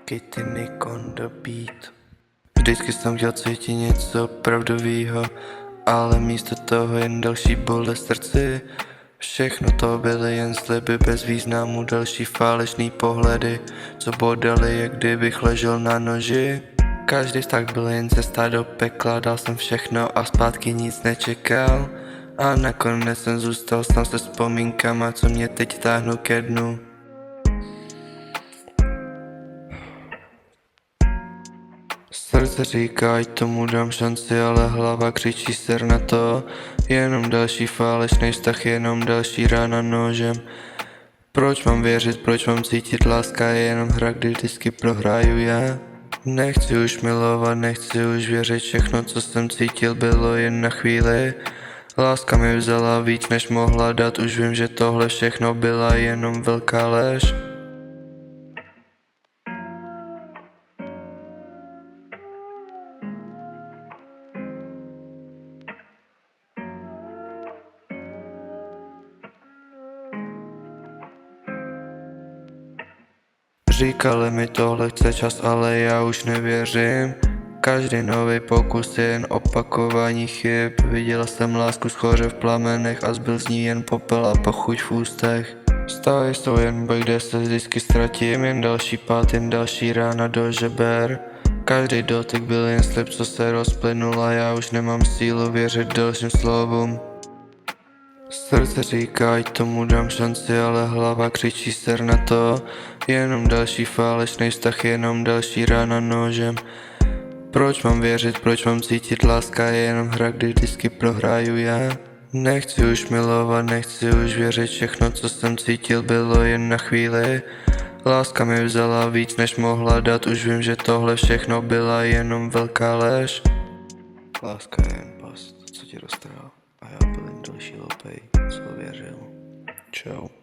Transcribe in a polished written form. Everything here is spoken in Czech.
Kitty Nick on the beat. Vždycky jsem chtěl cítit něco pravdovýho, ale místo toho jen další bolest srdci. Všechno to byly jen sliby bez významu, další falešný pohledy, co bodaly, jak kdybych ležel na noži. Každý vztah byl jen cesta do pekla, dal jsem všechno a zpátky nic nečekal. A nakonec jsem zůstal sám se vzpomínkama, co mě teď táhnou ke dnu. Srdce říká, ať tomu dám šanci, ale hlava křičí ser na to. Jenom další falešný vztah, jenom další rána nožem. Proč mám věřit, proč mám cítit, láska je jenom hra, kdy vždycky prohraju já. Nechci už milovat, nechci už věřit, všechno co jsem cítil bylo jen na chvíli. Láska mi vzala víc než mohla dát, už vím, že tohle všechno byla jenom velká lež. Říkali mi tohle chce čas, ale já už nevěřím. Každý nový pokus je jen opakování chyb. Viděla jsem lásku schoře v plamenech a zbyl z ní jen popel a pachuť v ústech. Stavy jsou jen boj, kde se vždycky ztratím, jen další pád, jen další rána do žeber. Každý dotyk byl jen slib, co se rozplynul a já už nemám sílu věřit dalším slovům. Srdce říká, ať tomu dám šanci, ale hlava křičí ser na to. Jenom další falešný vztah, jenom další rána nožem. Proč mám věřit, proč mám cítit, láska je jenom hra, kdy vždycky prohraju já. Nechci už milovat, nechci už věřit, všechno co jsem cítil bylo jen na chvíli. Láska mi vzala víc než mohla dát, už vím, že tohle všechno byla jenom velká lež. Láska je jen past, co tě roztrhá, a já byl jen další lopej, co věřil. Čau.